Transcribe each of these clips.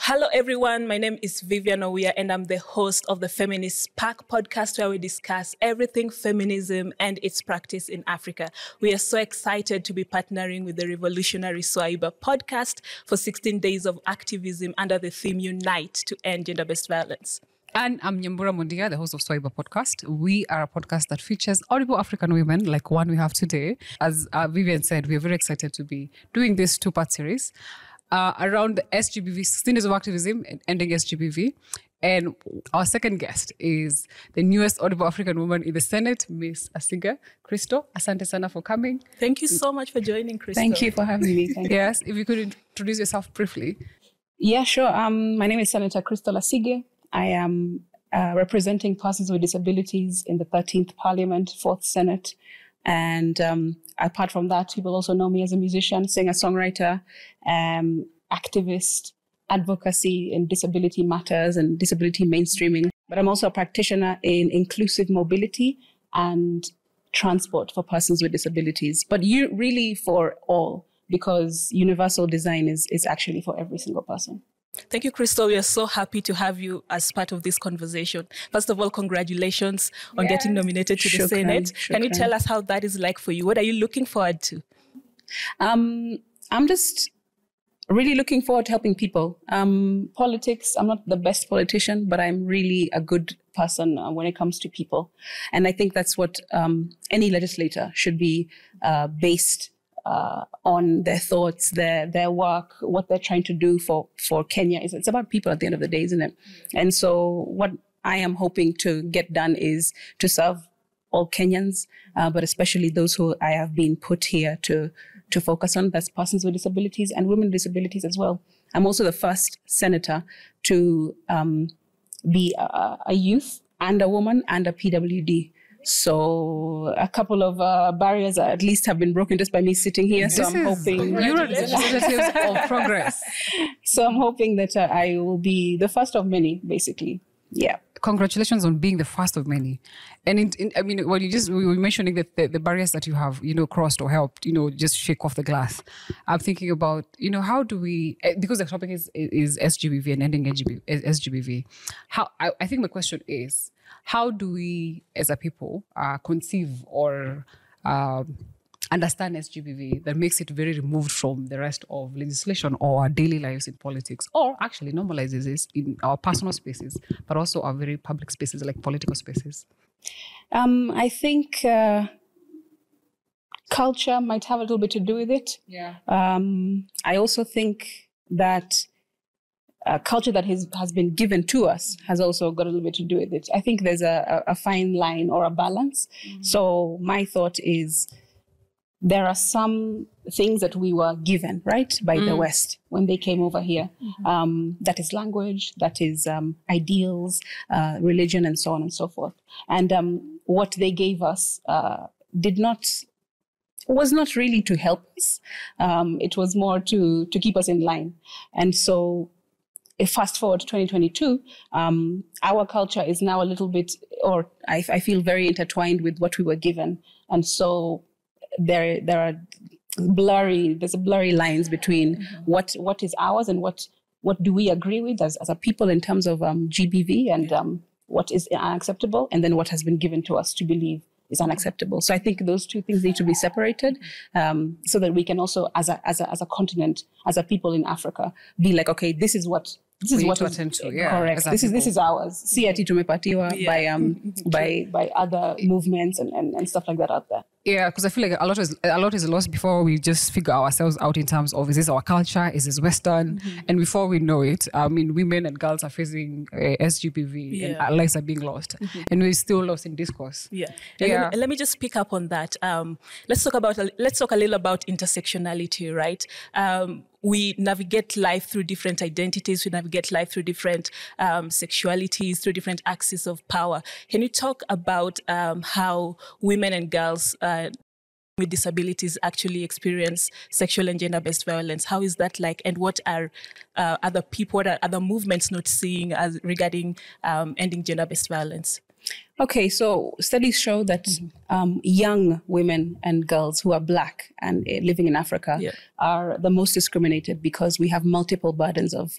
Hello, everyone. My name is Vivian Owia, and I'm the host of the Feminist Sparc Podcast, where we discuss everything feminism and its practice in Africa. We are so excited to be partnering with the revolutionary Swaiba Podcast for 16 Days of Activism under the theme UNITE to end gender-based violence. And I'm Nyambura Mundia, the host of Swaiba Podcast. We are a podcast that features audible African women like one we have today. As Vivian said, we are very excited to be doing this two-part series around the SGBV, 16 Days of Activism and ending SGBV. And our second guest is the newest audible African woman in the Senate, Miss Asige. Crystal, asante sana for coming. Thank you so much for joining, Crystal. Thank you for having me. Yes, if you could introduce yourself briefly. Yeah, sure. My name is Senator Crystal Asige. I am representing persons with disabilities in the 13th Parliament, 4th Senate. And apart from that, people also know me as a musician, singer, songwriter, activist, advocacy in disability matters and disability mainstreaming. But I'm also a practitioner in inclusive mobility and transport for persons with disabilities. But really for all, because universal design is actually for every single person. Thank you, Crystal. We are so happy to have you as part of this conversation. First of all, congratulations on getting nominated to the Senate. Can you tell us how that is like for you? What are you looking forward to? I'm just really looking forward to helping people. Politics, I'm not the best politician, but I'm really a good person when it comes to people. And I think that's what any legislator should be based on their thoughts, their work, what they're trying to do for Kenya. It's about people at the end of the day, isn't it? And so what I am hoping to get done is to serve all Kenyans, but especially those who I have been put here to focus on, that's persons with disabilities and women with disabilities as well. I'm also the first senator to be a youth and a woman and a PWD. So a couple of barriers at least have been broken just by me sitting here. So I'm hoping you're representatives of progress. So I'm hoping that I will be the first of many, basically. Yeah. Congratulations on being the first of many. And I mean, when we were mentioning that the barriers that you have, crossed or helped, just shake off the glass. I'm thinking about, how do we, because the topic is SGBV and ending SGBV. I think my question is, how do we, as a people, conceive or understand SGBV that makes it very removed from the rest of legislation or our daily lives in politics, or actually normalizes this in our personal spaces, but also our very public spaces like political spaces? I think culture might have a little bit to do with it. Yeah. I also think that culture that has been given to us has also got a little bit to do with it. I think there's a fine line or a balance. Mm-hmm. So my thought is there are some things that we were given, right, by the West when they came over here. Mm-hmm. That is language, that is ideals, religion, and so on and so forth. And what they gave us was not really to help us. It was more to keep us in line. And so fast forward to 2022, our culture is now a little bit, or I feel very intertwined with what we were given. And so there's blurry lines between what is ours and what do we agree with as a people in terms of GBV and what is unacceptable, and then what has been given to us to believe is unacceptable. So I think those two things need to be separated, so that we can also, as a continent, as a people in Africa, be like, okay, this is what attend to. Yeah, correct. This is ours. Si ati tumepatiwa by other movements and stuff like that out there. Yeah, because I feel like a lot is lost before we just figure ourselves out in terms of, is this our culture? Is this Western? Mm-hmm. And before we know it, I mean, women and girls are facing SGBV and our lives are being lost. Mm-hmm. And we're still lost in discourse. Yeah. Let me just pick up on that. Let's talk a little about intersectionality, right? We navigate life through different identities. We navigate life through different sexualities, through different axes of power. Can you talk about how women and girls with disabilities actually experience sexual and gender-based violence? How is that like? And what are other movements not seeing as regarding ending gender-based violence? Okay, so studies show that young women and girls who are Black and living in Africa are the most discriminated because we have multiple burdens of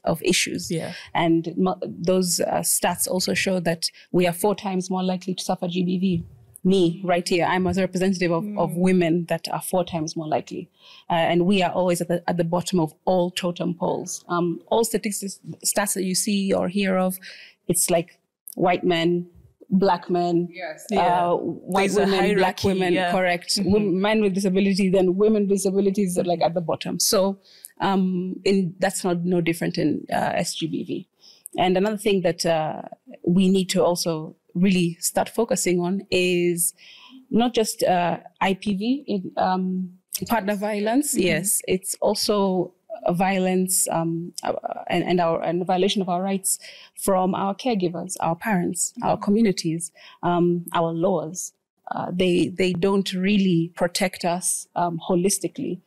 of issues. Yeah. And those stats also show that we are 4 times more likely to suffer GBV. Me, right here, I'm as a representative of women that are 4 times more likely. And we are always at the bottom of all totem poles. All statistics, stats that you see or hear of, it's like white men, black men, white women, black women, correct. Men with disability, then women with disabilities are like at the bottom. So that's no different in SGBV. And another thing that we need to also really start focusing on is not just IPV, partner violence. Yes, it's also a violence and a violation of our rights from our caregivers, our parents, our communities, our laws. They don't really protect us holistically.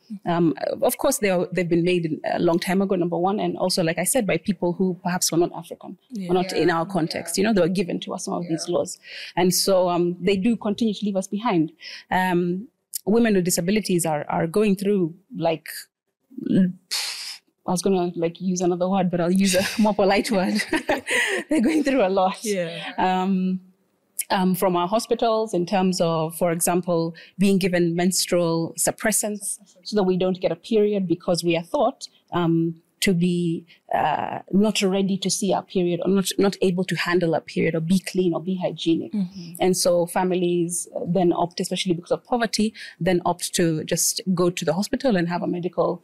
Of course, they've been made a long time ago, number one, and also, like I said, by people who perhaps were not African, or not in our context. You know, they were given to us, some of these laws. And so they do continue to leave us behind. Women with disabilities are going through, like, I was going to use another word, but I'll use a more polite word. They're going through a lot. From our hospitals in terms of, for example, being given menstrual suppressants so that we don't get a period because we are thought to be not ready to see our period, or not able to handle a period, or be clean or be hygienic. And so families then opt, especially because of poverty, then opt to just go to the hospital and have a medical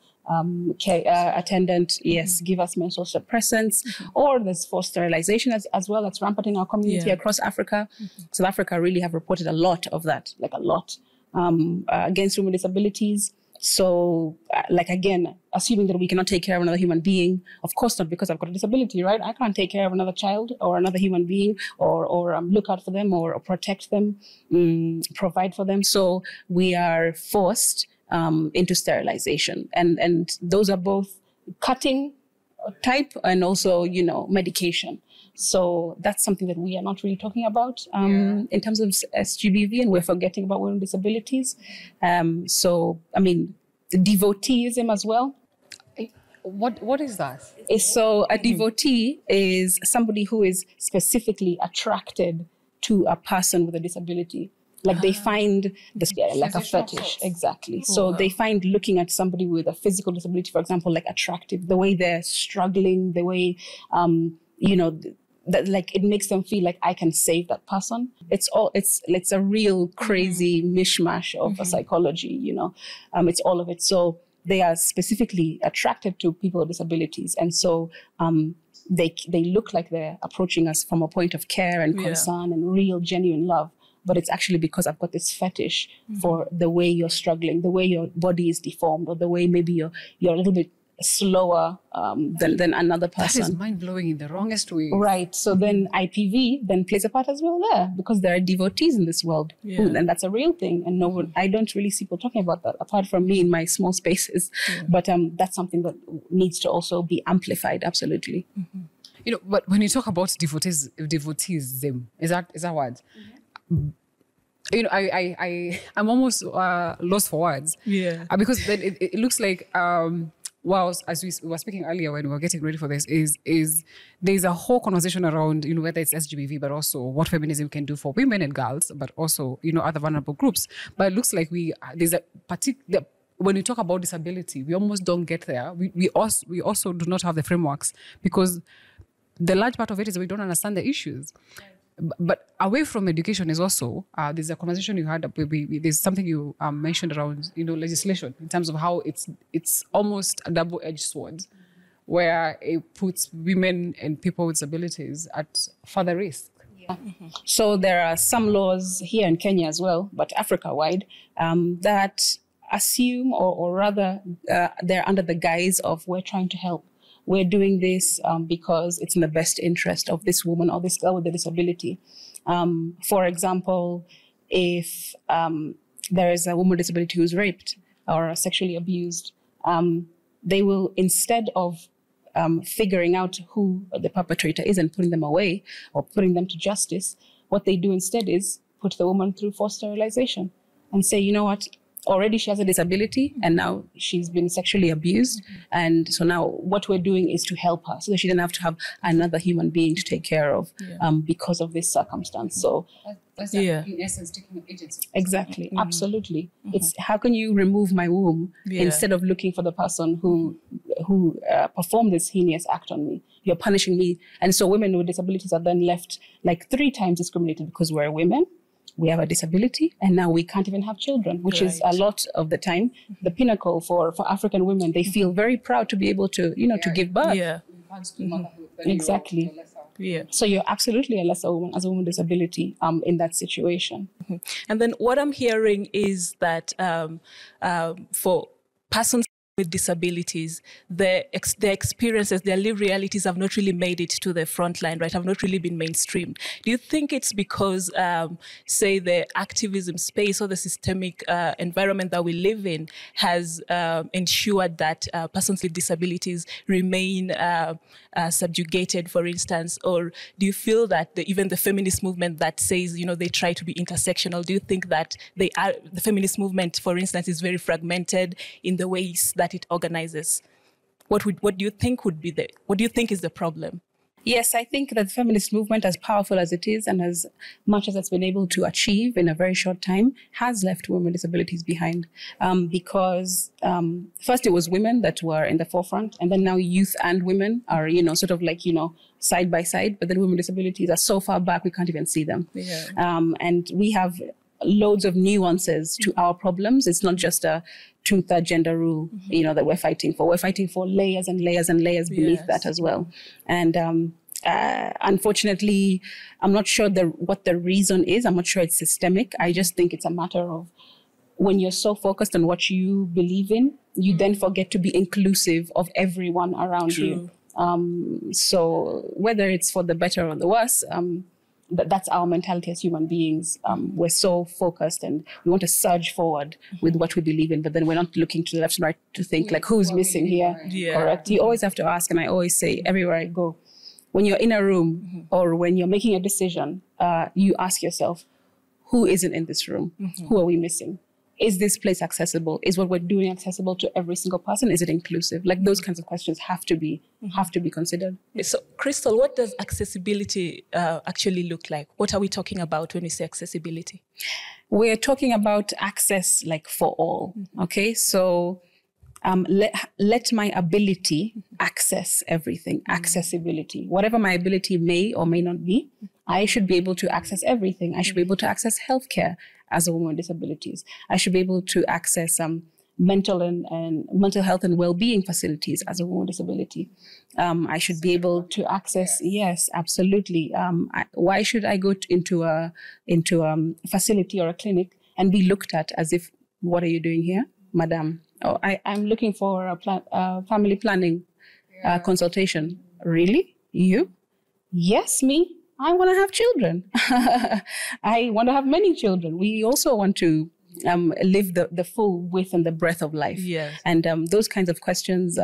attendant, give us menstrual suppressants, or there's forced sterilization as well. That's rampant in our community across Africa. South Africa really have reported a lot of that, against women with disabilities. So, again, assuming that we cannot take care of another human being, of course not because I've got a disability, right? I can't take care of another child or another human being or look out for them or protect them, provide for them. So we are forced into sterilization. And those are both cutting type and also, medication. So that's something that we are not really talking about in terms of SGBV, and we're forgetting about women with disabilities. Devoteeism as well. What is that? So a devotee is somebody who is specifically attracted to a person with a disability. They find this like a fetish. Exactly. So they find looking at somebody with a physical disability, for example, like attractive, the way they're struggling, the way, that it makes them feel like I can save that person. It's a real crazy mishmash of a psychology, it's all of it. So they are specifically attracted to people with disabilities. And so, they look like they're approaching us from a point of care and concern and real, genuine love. But it's actually because I've got this fetish for the way you're struggling, the way your body is deformed, or the way maybe you're a little bit slower than another person. That is mind-blowing in the wrongest way. Right. So then IPV then plays a part as well there, because there are devotees in this world. And that's a real thing. And I don't really see people talking about that, apart from me in my small spaces. But that's something that needs to also be amplified, absolutely. But when you talk about devoteeism, is that word? I'm almost lost for words. Because then it looks like, as we were speaking earlier when we were getting ready for this, is there's a whole conversation around, whether it's SGBV, but also what feminism can do for women and girls, but also, other vulnerable groups. But it looks like there's a particular, when we talk about disability, we almost don't get there. We also do not have the frameworks, because the large part of it is we don't understand the issues. But away from education is also, there's a conversation you had, there's something you mentioned around, legislation, in terms of how it's almost a double-edged sword, where it puts women and people with disabilities at further risk. So there are some laws here in Kenya as well, but Africa-wide, that assume, or rather, they're under the guise of we're trying to help. We're doing this because it's in the best interest of this woman or this girl with a disability. For example, if there is a woman with a disability who's raped or sexually abused, they will, instead of figuring out who the perpetrator is and putting them away or putting them to justice, what they do instead is put the woman through forced sterilization and say, you know what, already she has a disability and now she's been sexually abused. And so now what we're doing is to help her so that she doesn't have to have another human being to take care of because of this circumstance. So that's in essence taking agency. Exactly. Absolutely. It's how can you remove my womb instead of looking for the person who performed this heinous act on me. You're punishing me. And so women with disabilities are then left like 3 times discriminated because we're women, we have a disability, and now we can't even have children, which is a lot of the time the pinnacle for African women. They feel very proud to be able to, to give birth. Yeah. Exactly. Yeah. So you're absolutely a lesser woman as a woman with disability in that situation. And then what I'm hearing is that for persons with disabilities, their experiences, their lived realities have not really made it to the front line, right? Have not really been mainstreamed. Do you think it's because, say, the activism space or the systemic environment that we live in has ensured that persons with disabilities remain subjugated, for instance? Or do you feel that even the feminist movement that says, they try to be intersectional, do you think that the feminist movement, for instance, is very fragmented in the ways that it organizes? What do you think is the problem? Yes, I think that the feminist movement, as powerful as it is and as much as it's been able to achieve in a very short time, has left women with disabilities behind. Because first it was women that were in the forefront, and then now youth and women are, sort of like, side by side. But then women with disabilities are so far back, we can't even see them. Yeah. And we have loads of nuances to our problems. It's not just a 2/3 gender rule, that we're fighting for. We're fighting for layers and layers and layers beneath that as well. And unfortunately, I'm not sure what the reason is. I'm not sure it's systemic. I just think it's a matter of when you're so focused on what you believe in, you then forget to be inclusive of everyone around you. So whether it's for the better or the worse, that's our mentality as human beings. We're so focused and we want to surge forward with what we believe in, but then we're not looking to the left and right to think like, who's missing here? Yeah. Correct. You always have to ask, and I always say everywhere I go, when you're in a room or when you're making a decision, you ask yourself, who isn't in this room? Who are we missing? Is this place accessible? Is what we're doing accessible to every single person? Is it inclusive? Like those kinds of questions have to be considered. So, Crystal, what does accessibility actually look like? What are we talking about when we say accessibility? We're talking about access like for all. Okay, so let my ability access everything. Accessibility. Whatever my ability may or may not be, I should be able to access everything. I should be able to access healthcare as a woman with disabilities. I should be able to access mental health and well-being facilities as a woman with disability. I should be able to access, yes, absolutely. Why should I go into a facility or a clinic and be looked at as if, what are you doing here, madam? Oh, I'm looking for a family planning consultation. Really? You? Yes, me. I want to have children. I want to have many children. We also want to live the full width and the breadth of life. Yes. And those kinds of questions.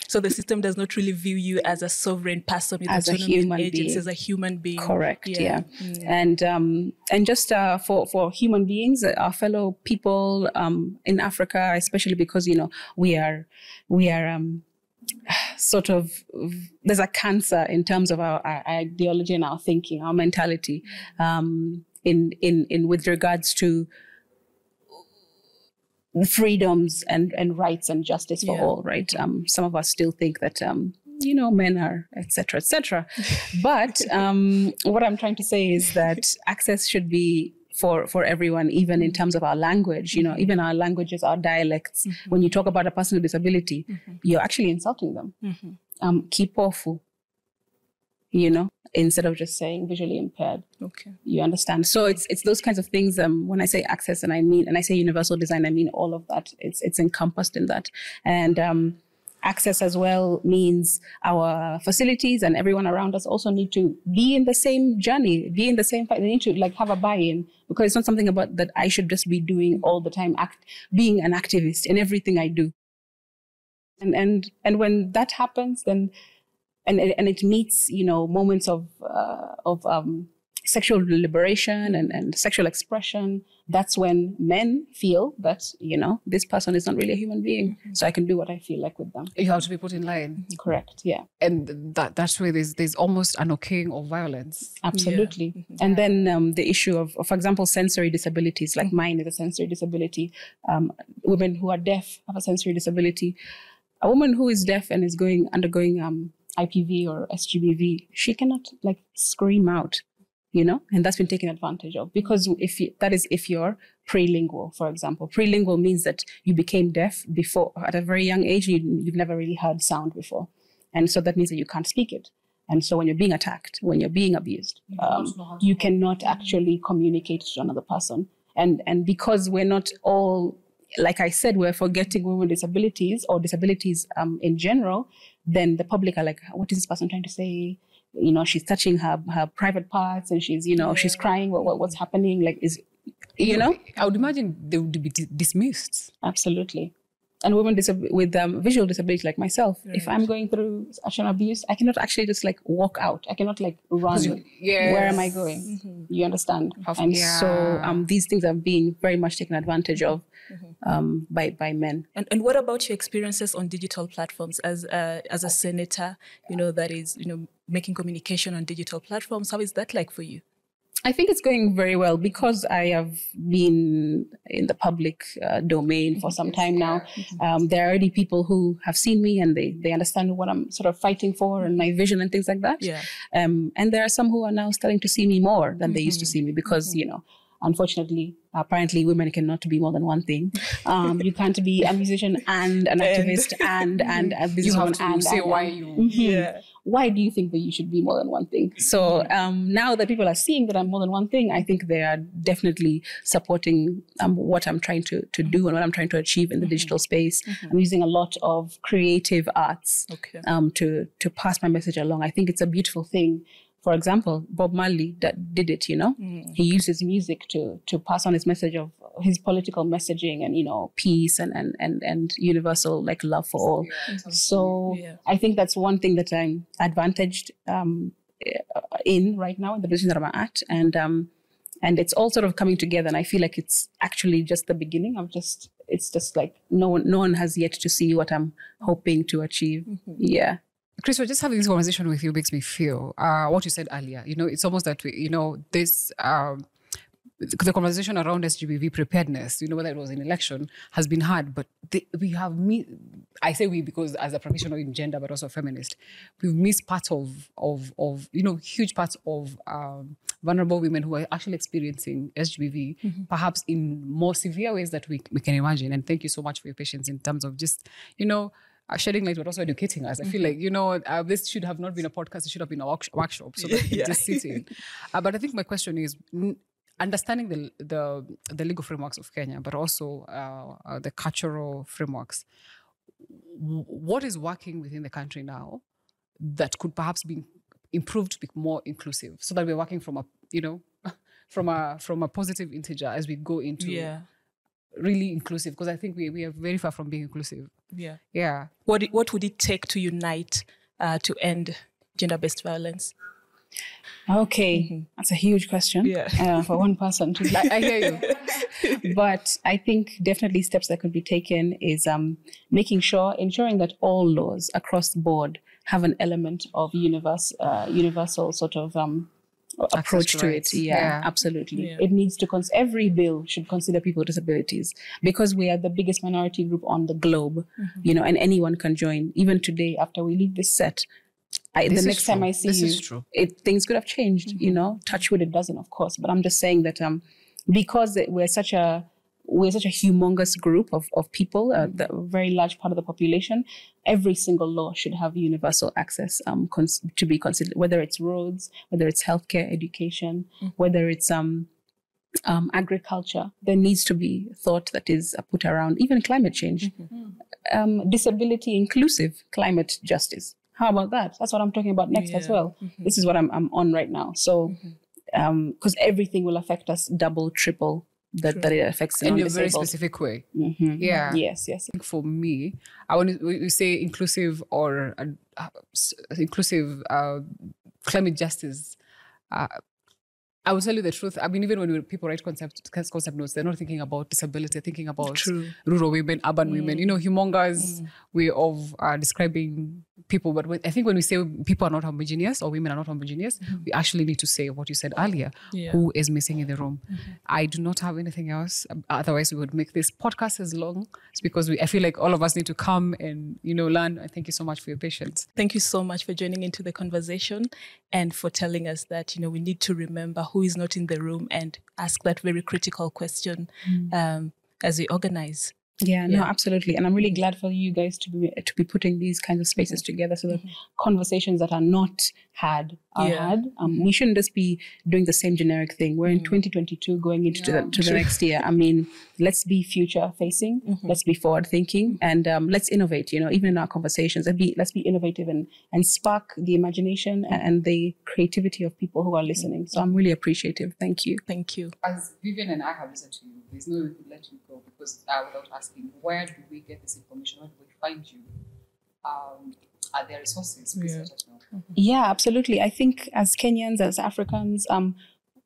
So the system does not really view you as a sovereign person with as a human being. As a human being. Correct. Yeah. And just for human beings, our fellow people in Africa, especially because we are sort of, there's a cancer in terms of our ideology and our thinking, our mentality, in with regards to freedoms and rights and justice for all, right? Some of us still think that men are, etc., etc. But what I'm trying to say is that access should be for everyone, even in terms of our language, even our languages, our dialects. When you talk about a person with disability, you're actually insulting them. Kipofu, instead of just saying visually impaired. Okay. You understand? So it's those kinds of things. When I say access and I say universal design, I mean all of that. It's encompassed in that. And access as well means our facilities and everyone around us also need to be in the same journey, be in the same fight. They need to have a buy-in, because it's not something about that I should just be doing all the time, being an activist in everything I do. And when that happens, then and it meets moments of sexual liberation and sexual expression, that's when men feel that, this person is not really a human being. So I can do what I feel like with them. You have to be put in line. Correct, yeah. And that's where there's almost an okaying of violence. Absolutely. Yeah. And then the issue of, for example, sensory disabilities, like mine is a sensory disability. Women who are deaf have a sensory disability. A woman who is deaf and is undergoing IPV or SGBV, she cannot scream out. And that's been taken advantage of, because if you're prelingual, for example. Prelingual means that you became deaf before, at a very young age, you've never really heard sound before. And so that means that you can't speak it. And so when you're being attacked, when you're being abused, you cannot actually communicate to another person. And because we're not all, like I said, we're forgetting women with disabilities or disabilities in general, then the public are like, what is this person trying to say? She's touching her private parts and she's, she's crying. What's happening? I would imagine they would be dismissed. Absolutely. And women with visual disability like myself, if I'm going through sexual abuse, I cannot actually just walk out. I cannot run. Yes. Where am I going? You understand? So these things are being very much taken advantage of by men. And what about your experiences on digital platforms as a senator? That is making communication on digital platforms. How is that like for you? I think it's going very well because I have been in the public domain for some time now. There are already people who have seen me and they understand what I'm sort of fighting for and my vision and things like that. Yeah. And there are some who are now starting to see me more than they used to see me because, unfortunately, apparently women cannot be more than one thing. You can't be a musician and an activist and a businesswoman. You have to say why you... Yeah. Why do you think that you should be more than one thing? So now that people are seeing that I'm more than one thing, I think they are definitely supporting what I'm trying to do and what I'm trying to achieve in the digital space. I'm using a lot of creative arts to pass my message along. I think it's a beautiful thing. For example, Bob Marley that did it, He used his music to pass on his message of his political messaging and, peace and universal love for all. So I think that's one thing that I'm advantaged in right now in the position that I'm at. And it's all sort of coming together. And I feel like it's actually just the beginning of it's just no one has yet to see what I'm hoping to achieve. Yeah. Crystal, just having this conversation with you makes me feel what you said earlier. It's almost that this the conversation around SGBV preparedness, whether it was an election, has been hard. But we have I say we because as a practitioner in gender, but also feminist, we've missed parts of huge parts of vulnerable women who are actually experiencing SGBV, perhaps in more severe ways that we can imagine. And thank you so much for your patience in terms of just shedding light, but also educating us. I feel like, this should have not been a podcast. It should have been a workshop so that we can just sit in. But I think my question is, understanding the legal frameworks of Kenya, but also the cultural frameworks, what is working within the country now that could perhaps be improved to be more inclusive so that we're working from a positive integer as we go into really inclusive, because I think we are very far from being inclusive. Yeah. What would it take to unite to end gender-based violence? Okay, that's a huge question for one person to. I hear you. But I think definitely steps that could be taken is ensuring that all laws across the board have an element of universal sort of approach to it. Yeah, absolutely. Yeah. It needs to every bill should consider people with disabilities because we are the biggest minority group on the globe, and anyone can join. Even today, after we leave this set, the next time I see you, things could have changed, touch wood, it doesn't, of course. But I'm just saying that because we're such a humongous group of people, the very large part of the population, every single law should have universal access to be considered, whether it's roads, whether it's healthcare, education, whether it's agriculture. There needs to be thought that is put around even climate change, disability inclusive climate justice. How about that? That's what I'm talking about next as well. This is what I'm on right now. So, because everything will affect us double, triple that it affects in a very specific way. Yeah. Yes. For me, I want to say inclusive or inclusive climate justice. I will tell you the truth. I mean, even when people write concept notes, they're not thinking about disability. They're thinking about rural women, urban women. Humongous way of describing people. But I think when we say people are not homogeneous or women are not homogeneous, we actually need to say what you said earlier. Who is missing in the room? I do not have anything else. Otherwise, we would make this podcast as long. It's because I feel like all of us need to come and learn. And thank you so much for your patience. Thank you so much for joining into the conversation and for telling us that we need to remember who is not in the room and ask that very critical question as we organize. Yeah, no, absolutely. And I'm really glad for you guys to be putting these kinds of spaces together so that conversations that are not had are had. We shouldn't just be doing the same generic thing. We're in 2022 going into the next year. I mean, let's be future facing, let's be forward thinking, and let's innovate, even in our conversations. Let's be innovative and spark the imagination and the creativity of people who are listening. So I'm really appreciative. Thank you. Thank you. As Vivian and I have listened to you, there's no way we could let you go because without asking, where do we get this information? Where do we find you? Are there resources? Please let us know. Yeah, absolutely. I think as Kenyans, as Africans,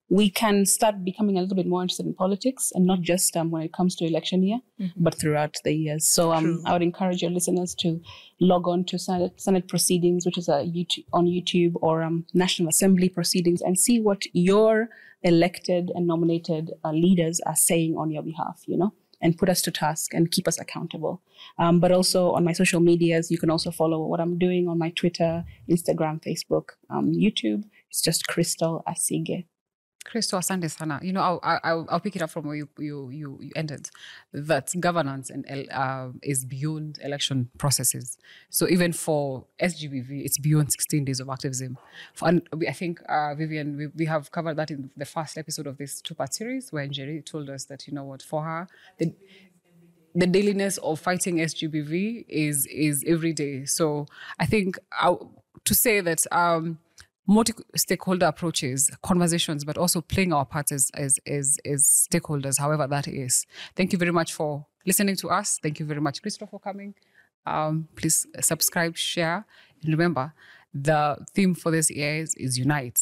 we can start becoming a little bit more interested in politics, and not just when it comes to election year, but throughout the years. So I would encourage your listeners to log on to Senate proceedings, which is on YouTube, or National Assembly proceedings, and see what your elected and nominated leaders are saying on your behalf, and put us to task and keep us accountable. But also on my social medias, you can also follow what I'm doing on my Twitter, Instagram, Facebook, YouTube. It's just Crystal Asige. Crystal, asante sana. I'll pick it up from where you ended. That governance is beyond election processes. So even for SGBV, it's beyond 16 days of activism. And I think, Vivian, we have covered that in the first episode of this two-part series, where Njeri told us that, for her, the dailiness of fighting SGBV is every day. So I think to say that multi-stakeholder approaches, conversations, but also playing our parts as stakeholders, however that is. Thank you very much for listening to us. Thank you very much, Crystal, for coming. Please subscribe, share, and remember, the theme for this year is Unite.